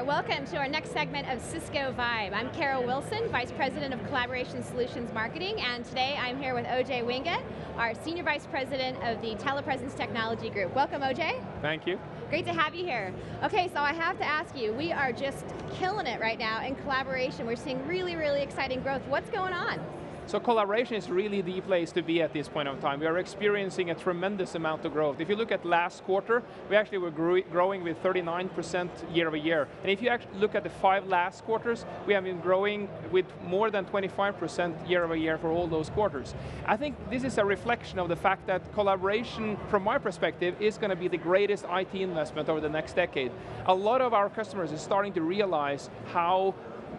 Welcome to our next segment of Cisco Vibe. I'm Carol Wilson, Vice President of Collaboration Solutions Marketing, and today I'm here with OJ Winge, our Senior Vice President of the TelePresence Technology Group. Welcome, OJ. Thank you. Great to have you here. Okay, so I have to ask you, we are just killing it right now in collaboration. We're seeing really, really exciting growth. What's going on? So collaboration is really the place to be at this point of time. We are experiencing a tremendous amount of growth. If you look at last quarter, we actually were growing with 39% year over year. And if you actually look at the 5 last quarters, we have been growing with more than 25% year over year for all those quarters. I think this is a reflection of the fact that collaboration, from my perspective, is going to be the greatest IT investment over the next decade. A lot of our customers are starting to realize how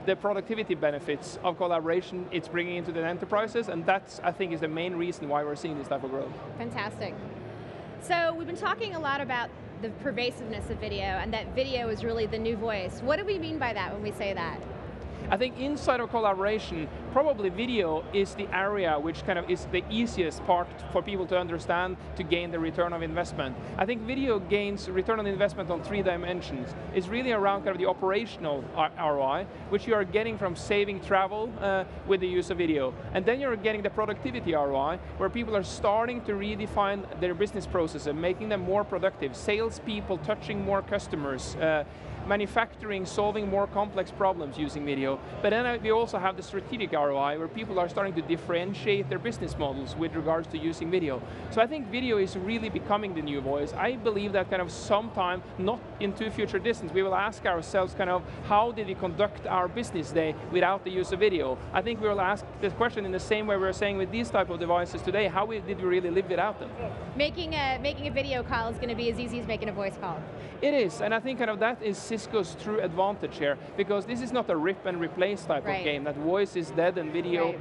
the productivity benefits of collaboration it's bringing into the enterprises, and that's, I think, is the main reason why we're seeing this type of growth. Fantastic. So we've been talking a lot about the pervasiveness of video, and that video is really the new voice. What do we mean by that when we say that? I think inside of collaboration, probably video is the area which kind of is the easiest part for people to understand to gain the return of investment. I think video gains return on investment on 3 dimensions. It's really around kind of the operational ROI, which you are getting from saving travel with the use of video. And then you're getting the productivity ROI, where people are starting to redefine their business processes, making them more productive. Salespeople touching more customers, manufacturing, solving more complex problems using video. But then we also have the strategic ROI, where people are starting to differentiate their business models with regards to using video. So I think video is really becoming the new voice. I believe that kind of sometime, not in too future distance, we will ask ourselves kind of, how did we conduct our business day without the use of video? I think we will ask this question in the same way we're saying with these type of devices today, how did we really live without them? Making a video call is going to be as easy as making a voice call. It is, and I think kind of that is Cisco's true advantage here, because this is not a rip and replace type of game, that voice is dead and video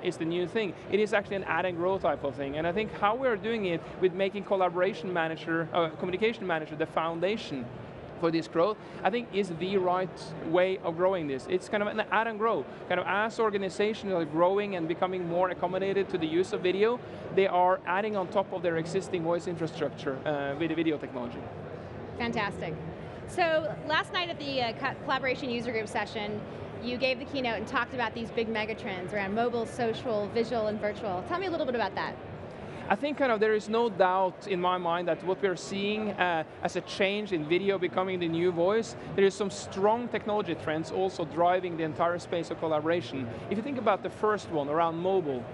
is the new thing. It is actually an add and grow type of thing, and I think how we're doing it with making collaboration manager, communication manager the foundation for this growth, I think is the right way of growing this. It's kind of an add and grow. Kind of as organizations are growing and becoming more accommodated to the use of video, they are adding on top of their existing voice infrastructure with the video technology. Fantastic. So last night at the Collaboration User Group session, you gave the keynote and talked about these big megatrends around mobile, social, visual, and virtual. Tell me a little bit about that. I think kind of there is no doubt in my mind that what we're seeing as a change in video becoming the new voice, there is some strong technology trends also driving the entire space of collaboration. If you think about the first one around mobile,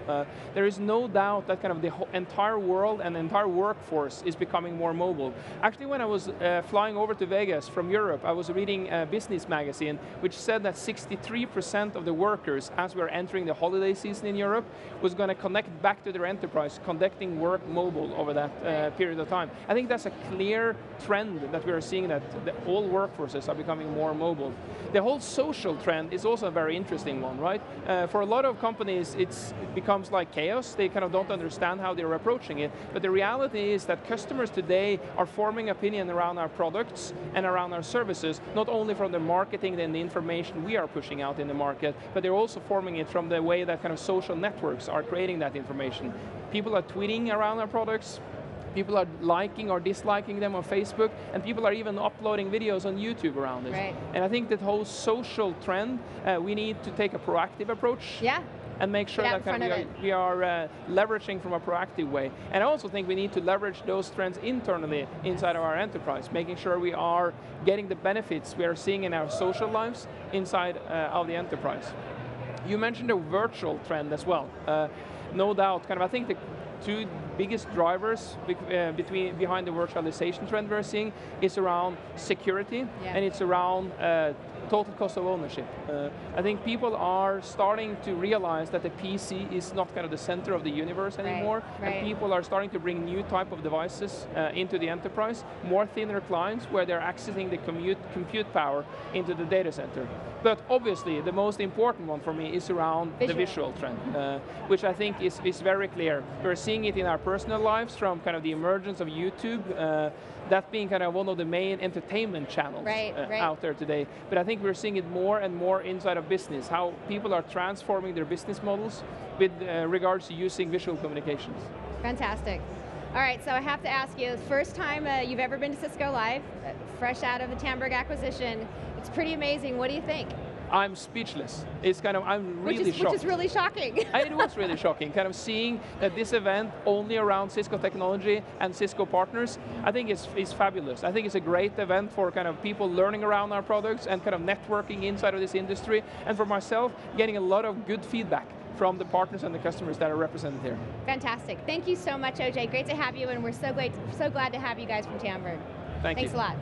there is no doubt that kind of the entire world and the entire workforce is becoming more mobile. Actually, when I was flying over to Vegas from Europe, I was reading a business magazine which said that 63% of the workers, as we're entering the holiday season in Europe, was going to connect back to their enterprise, conducting work mobile over that period of time. I think that's a clear trend that we are seeing, that all workforces are becoming more mobile. The whole social trend is also a very interesting one, right? For a lot of companies, it becomes like chaos. They kind of don't understand how they're approaching it. But the reality is that customers today are forming opinion around our products and around our services, not only from the marketing and the information we are pushing out in the market, but they're also forming it from the way that kind of social networks are creating that information. People are tweeting around our products, people are liking or disliking them on Facebook, and people are even uploading videos on YouTube around this. Right. And I think that whole social trend, we need to take a proactive approach. Yeah. And make sure that we are leveraging from a proactive way. And I also think we need to leverage those trends internally inside of our enterprise, making sure we are getting the benefits we are seeing in our social lives inside of the enterprise. You mentioned a virtual trend as well. No doubt, kind of, I think the 2 biggest drivers behind the virtualization trend we're seeing is around security, and it's around total cost of ownership. I think people are starting to realize that the PC is not kind of the center of the universe anymore, and people are starting to bring new type of devices into the enterprise, more thinner clients where they're accessing the compute power into the data center. But obviously, the most important one for me is around the visual trend, which I think is very clear. We're seeing it in our personal lives from kind of the emergence of YouTube, that being kind of one of the main entertainment channels out there today. But I think we're seeing it more and more inside of business, how people are transforming their business models with regards to using visual communications. Fantastic. All right, so I have to ask you, first time you've ever been to Cisco Live, fresh out of the Tandberg acquisition. It's pretty amazing. What do you think? I'm speechless. It's kind of, I'm really shocked. Which is really shocking. It was really shocking, kind of seeing that this event only around Cisco technology and Cisco partners, I think it's fabulous. I think it's a great event for kind of people learning around our products and kind of networking inside of this industry, and for myself, getting a lot of good feedback from the partners and the customers that are represented here. Fantastic. Thank you so much, OJ. Great to have you, and we're so glad to have you guys from Tandberg. Thanks a lot.